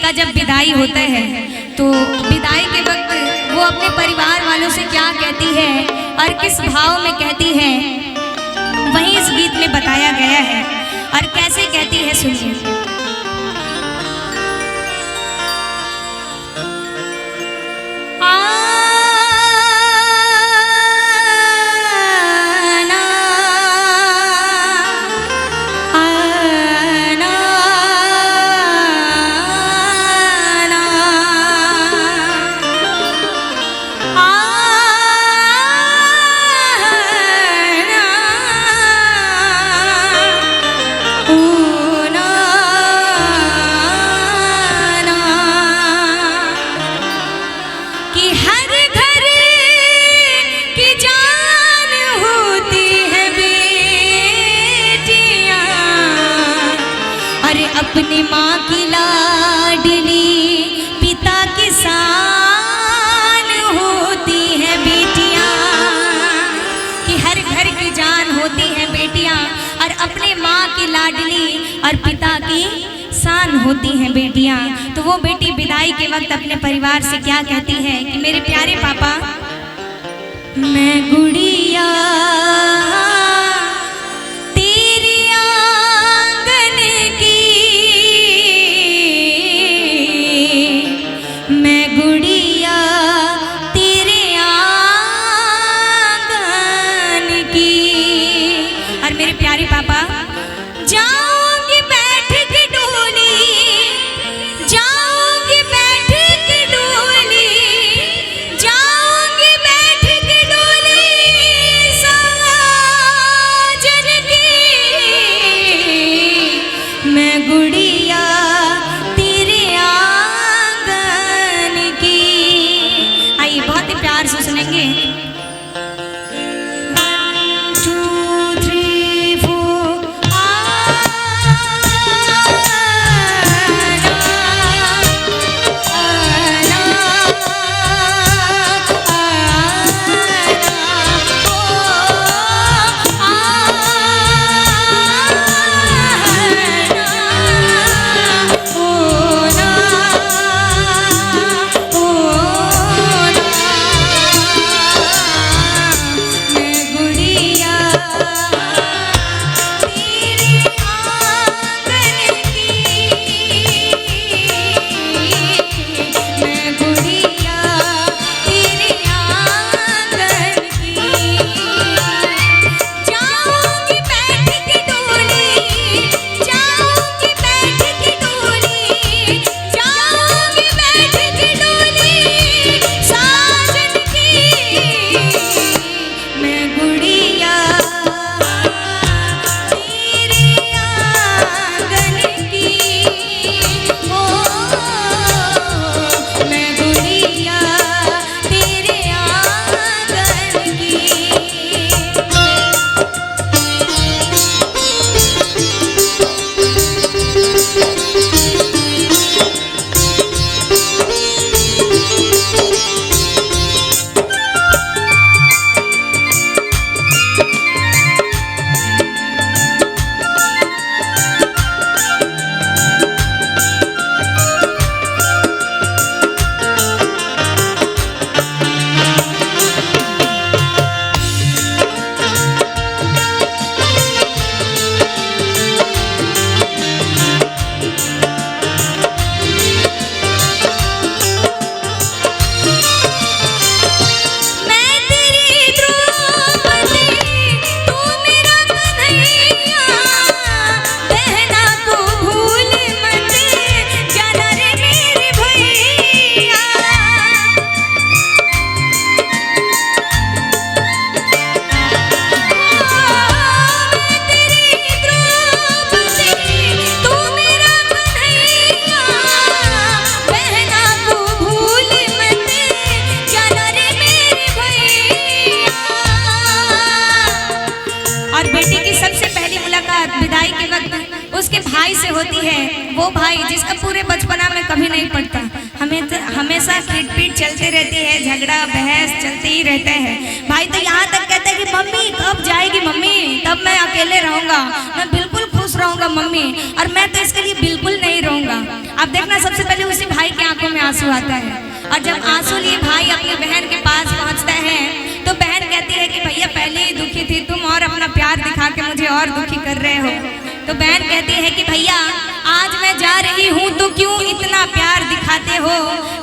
का जब विदाई होता है तो विदाई के वक्त वो अपने परिवार वालों से क्या कहती है और किस भाव में कहती है, वही इस गीत में बताया गया है। और कैसे कहती है सुनिए। अपनी माँ की लाडली पिता की शान होती है बेटियाँ, कि हर घर की जान होती है बेटियाँ और अपने माँ की लाडली और पिता की शान होती हैं बेटियाँ। तो वो बेटी विदाई के वक्त अपने परिवार से क्या कहती है कि मेरे प्यारे पापा, मैं गुड़िया उसके भाई से होती है, वो भाई जिसका पूरे बचपना में कभी नहीं पड़ता, हमेशा खींच-पीट चलते रहती है, झगड़ा बहस चलते ही रहता है। भाई तो यहाँ तक कहता है कि मम्मी कब जाएगी मम्मी, तब मैं अकेले रहूँगा, मैं बिल्कुल खुश रहूँगा मम्मी, और मैं तो इसके लिए बिल्कुल नहीं रहूँगा। अब देखना सबसे पहले उसे आंसू आता है। और जब आंसू लिए भाई अपनी बहन के पास पहुंचता है तो बहन कहती है कि भैया पहले ही दुखी थी तुम, और अपना प्यार दिखा के मुझे और दुखी कर रहे हो। तो बहन कहती है कि भैया आज मैं जा रही हूँ तो क्यों इतना प्यार दिखाते हो,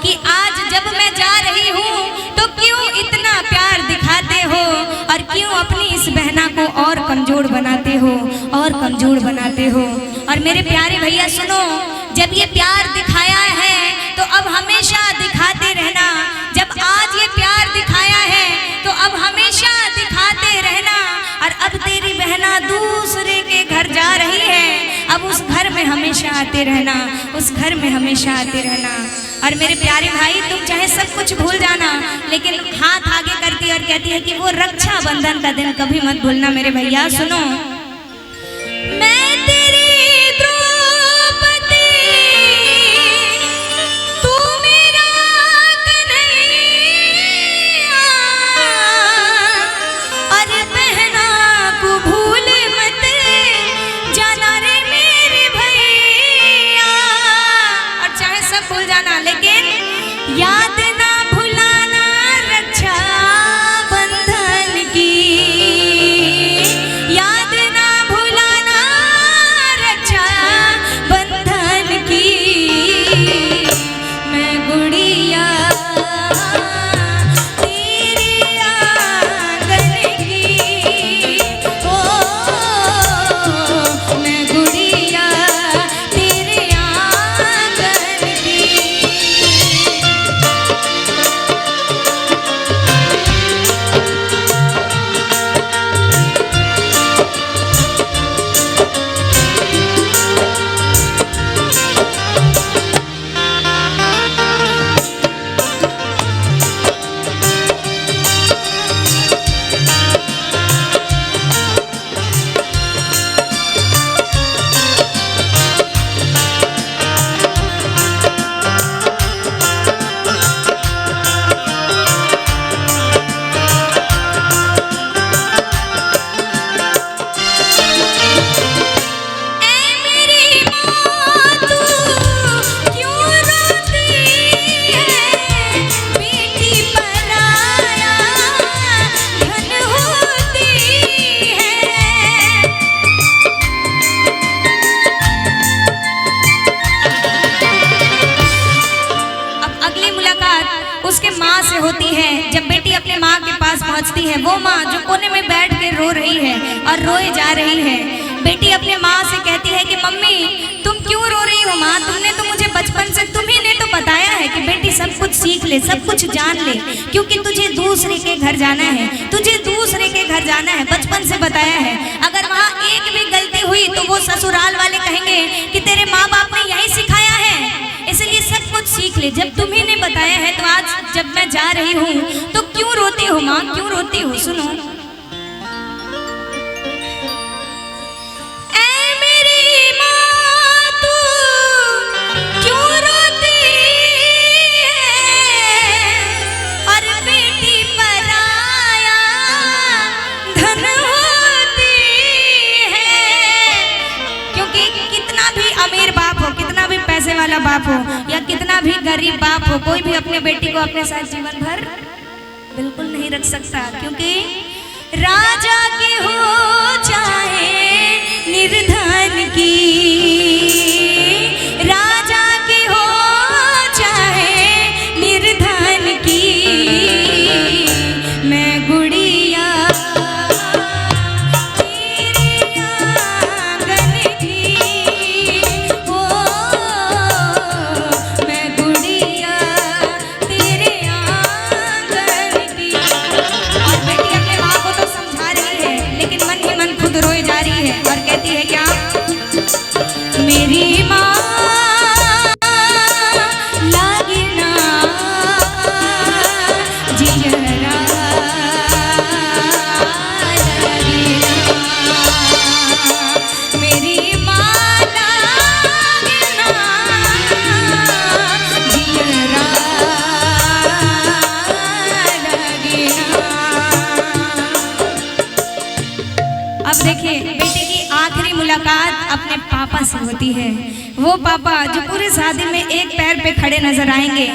कि आज जब मैं जा रही हूँ तो क्यों इतना प्यार दिखाते हो, और क्यों अपनी इस बहना को और कमजोर बनाते हो, और कमजोर बनाते हो। और मेरे प्यारे भैया सुनो, जब ये प्यार दिखाया है तो अब हमेशा दिखाते रहना। जब आज ये प्यार दिखाया है तो अब हमेशा दिखाते रहना। और अब तेरी बहना दूसरे के घर जा रही है, अब उस घर में हमेशा आते रहना, उस घर में हमेशा आते रहना। और मेरे प्यारे भाई तुम चाहे सब कुछ भूल जाना, लेकिन हाथ आगे करती है और कहती है कि वो रक्षाबंधन का दिन कभी मत भूलना। मेरे भैया सुनो, मैं तेरी याद ना भुलाना रक्षा बंधन की, याद ना भुलाना रक्षा बंधन की। मैं गुड़िया तेरी आंगन की, ओ मैं गुड़िया तेरे आंगन की। उसके माँ से होती है। जब बेटी अपने माँ के पास पहुँचती है, वो माँ जो कोने में बैठ के रो रही है और रोए जा रही है, बेटी अपने माँ से कहती है कि मम्मी तुम क्यों रो रही हो माँ, तुमने तो मुझे बचपन से, तुम्ही ने तो बताया है कि बेटी सब कुछ सीख ले, सब कुछ जान ले, क्योंकि तुझे दूसरे के घर जाना है, तुझे दूसरे के घर जाना है, बचपन से बताया है। अगर वहाँ एक भी गलती हुई तो वो ससुराल वाले कहेंगे कि तेरे माँ बाप ने यही सिखाया है, इसलिए सब कुछ सीख ले। जब तुम्ही ने बताया है तो आज जब मैं जा रही हूँ तो क्यों रोती हो माँ, क्यों रोती हो? सुनो, ऐ मेरी माँ तू क्यों रोती है, और बेटी पराया धन होती है। क्योंकि कितना भी अमीर बाप हो, कितना भी पैसे वाला बाप हो, या कितना भी गरीब बाप हो, कोई भी अपने बेटी को अपने साथ जीवन भर बिल्कुल नहीं रख सकता। क्योंकि राजा की हो चाहे निर्धन की, राजा की हो चाहे निर्धन की, मैं गुड़िया तेरे आंगन की, ओ मैं गुड़िया तेरे आंगन की। और बेटी अपने माँ को तो समझा रही है, लेकिन मन ही मन खुद रोए जा रही है और कहती है क्या, मेरी माँ लागिना जियरा लागिना, मेरी माँ लागिना जियरा लागिना। अब देखिए बेटे की आखिरी मुलाकात अपने पापा से होती है। वो पापा जो पूरे शादी में एक पैर पे खड़े नजर आएंगे,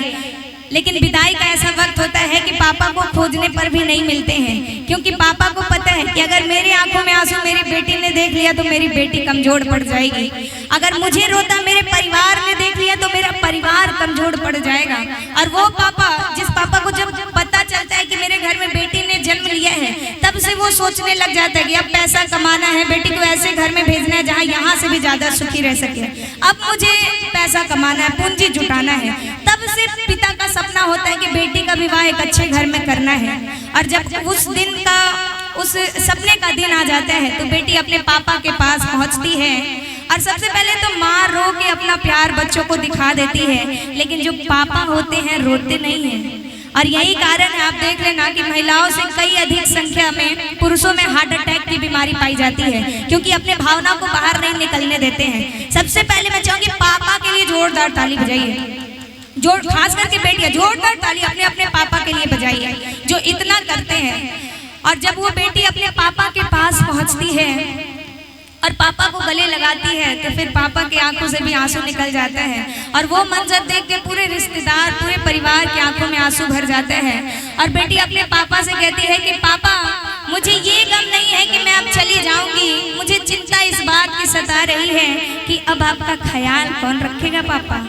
लेकिन विदाई का ऐसा वक्त होता है कि पापा को खोजने पर भी नहीं मिलते हैं, क्योंकि पापा को पता है कि अगर मेरे आंखों में आंसू मेरी बेटी ने देख लिया तो मेरी बेटी कमजोर पड़ जाएगी। अगर मुझे रोता मेरे परिवार ने देख लिया तो मेरा परिवार कमजोर पड़ जाएगा। और वो पापा, जिस पापा को जब पता चलता है कि मेरे घर में बेटी ने जन्म लिया है, तब से वो सोचने लग जाता है कि अब पैसा कमाना है, बेटी को ऐसे घर में भेजना है जहाँ यहाँ से भी ज्यादा सुखी रह सके। अब मुझे पैसा कमाना है, पूंजी जुटाना है। तब से पिता का सपना होता है कि बेटी का विवाह एक अच्छे घर में करना है। और जब उस सपने का दिन आ जाता है तो बेटी अपने पापा के पास पहुंचती है और सबसे पहले तो माँ रो के अपना प्यार बच्चों को दिखा देती है, लेकिन जो पापा होते हैं रोते नहीं हैं। और यही कारण है, आप देख लेना कि महिलाओं से कई अधिक संख्या में पुरुषों में हार्ट अटैक की बीमारी पाई जाती है, क्योंकि अपने भावना को बाहर नहीं निकलने देते हैं। सबसे पहले मैं चाहूंगी पापा के लिए जोरदार ताली बजाइए, खास करके बेटियां जोरदार ताली अपने अपने पापा के लिए बजाइए जो इतना करते हैं। और जब वो बेटी अपने पापा के पास पहुंचती है और पापा को गले लगाती है तो फिर पापा के आंखों से भी आंसू निकल जाता है। और वो मंजर देख के पूरे रिश्तेदार, पूरे परिवार की आंखों में आंसू भर जाते हैं। और बेटी अपने पापा से कहती है कि पापा, मुझे ये गम नहीं है कि मैं अब चली जाऊंगी, मुझे चिंता इस बात की सता रही है कि अब आपका ख्याल कौन रखेगा पापा।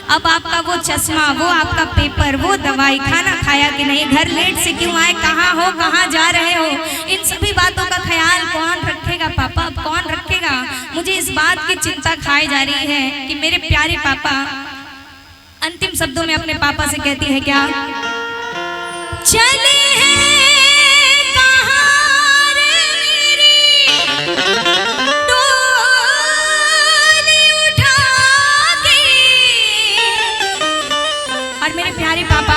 अब आपका वो चश्मा, वो आपका पेपर, वो दवाई, खाना खाया कि नहीं, घर लेट से क्यों आए, कहाँ हो, कहाँ जा रहे हो, इन सभी बातों का ख्याल कौन रखेगा पापा, अब कौन रखेगा। मुझे इस बात की चिंता खाई जा रही है कि मेरे प्यारे पापा। अंतिम शब्दों में अपने पापा से कहती है क्या, चले हैं कहाँ रे मेरी मेरे प्यारे पापा,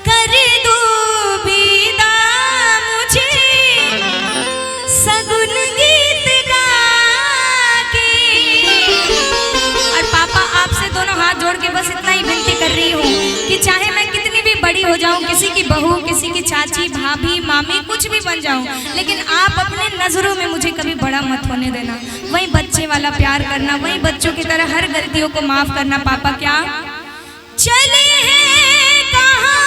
कर दो विदा मुझे सगुन गीत गा के। और पापा आपसे दोनों हाथ जोड़ के बस इतना ही विनती कर रही हूँ कि चाहे मैं कितनी भी बड़ी हो जाऊँ, किसी की बहू, किसी की चाची, भाभी, मामी, कुछ भी बन जाऊँ, लेकिन आप अपने नजरों में मुझे कभी बड़ा मत होने देना। वही बच्चे वाला प्यार करना, वही बच्चों की तरह हर गलतियों को माफ करना। पापा क्या चले हैं कहाँ